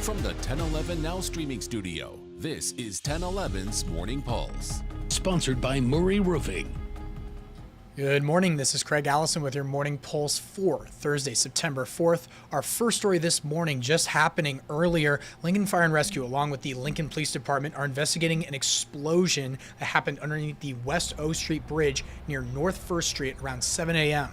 From the 1011 Now streaming studio, this is 1011's Morning Pulse. Sponsored by Murray Roofing. Good morning. This is Craig Allison with your Morning Pulse for Thursday, September 4th. Our first story this morning just happening earlier. Lincoln Fire and Rescue, along with the Lincoln Police Department, are investigating an explosion that happened underneath the West O Street Bridge near North 1st Street around 7 a.m.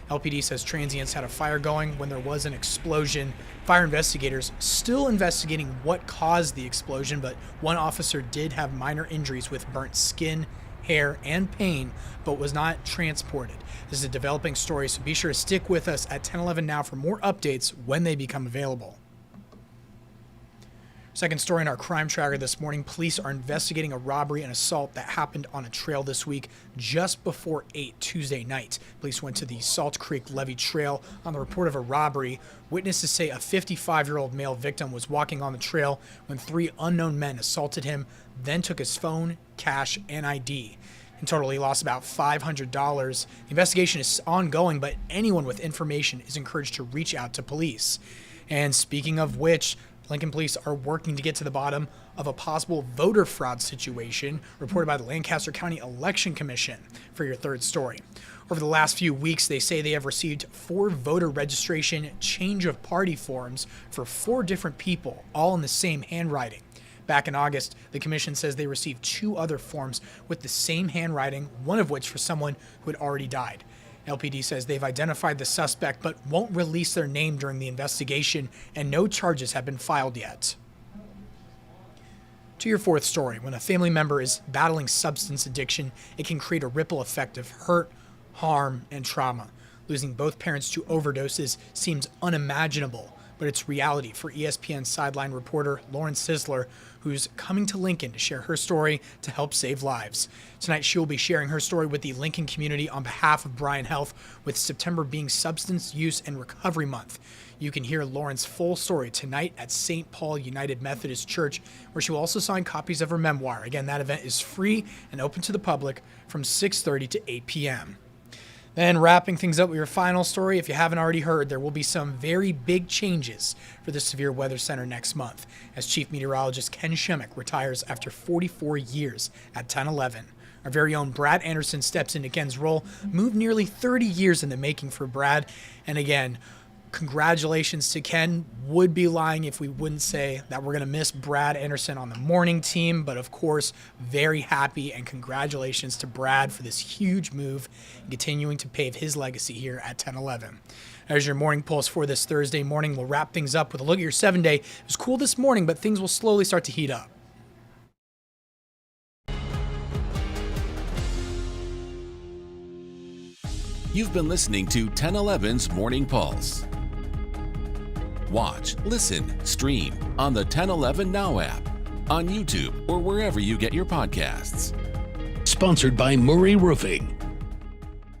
LPD says transients had a fire going when there was an explosion. Fire investigators still investigating what caused the explosion, but one officer did have minor injuries with burnt skin, hair, and pain, but was not transported. This is a developing story, so be sure to stick with us at 1011 Now for more updates when they become available. Second story in our crime tracker this morning, police are investigating a robbery and assault that happened on a trail this week just before 8 Tuesday night. Police went to the Salt Creek Levee Trail on the report of a robbery. Witnesses say a 55-year-old male victim was walking on the trail when three unknown men assaulted him, then took his phone, cash, and ID. In total, he lost about $500. The investigation is ongoing, but anyone with information is encouraged to reach out to police. And speaking of which, Lincoln Police are working to get to the bottom of a possible voter fraud situation reported by the Lancaster County Election Commission for your third story. Over the last few weeks, they say they have received 4 voter registration change of party forms for 4 different people, all in the same handwriting. Back in August, the commission says they received 2 other forms with the same handwriting, one of which for someone who had already died. LPD says they've identified the suspect but won't release their name during the investigation, and no charges have been filed yet. To your fourth story, when a family member is battling substance addiction, it can create a ripple effect of hurt, harm, and trauma. Losing both parents to overdoses seems unimaginable, but it's reality for ESPN sideline reporter Lauren Sisler, who's coming to Lincoln to share her story to help save lives. Tonight, she will be sharing her story with the Lincoln community on behalf of Bryan Health, with September being Substance Use and Recovery Month. You can hear Lauren's full story tonight at St. Paul United Methodist Church, where she will also sign copies of her memoir. Again, that event is free and open to the public from 6:30 to 8 p.m. Then wrapping things up with your final story, if you haven't already heard, there will be some very big changes for the Severe Weather Center next month, as Chief Meteorologist Ken Siemek retires after 44 years at 1011. Our very own Brad Anderson steps into Ken's role, moved nearly 30 years in the making for Brad, and again, congratulations to Ken. Would be lying if we wouldn't say that we're going to miss Brad Anderson on the morning team, but of course, very happy, and congratulations to Brad for this huge move and continuing to pave his legacy here at 1011. There's your morning pulse for this Thursday morning. We'll wrap things up with a look at your 7-day. It was cool this morning, but things will slowly start to heat up. You've been listening to 1011's Morning Pulse. Watch, listen, stream on the 1011 Now app, on YouTube, or wherever you get your podcasts. Sponsored by Murray Roofing.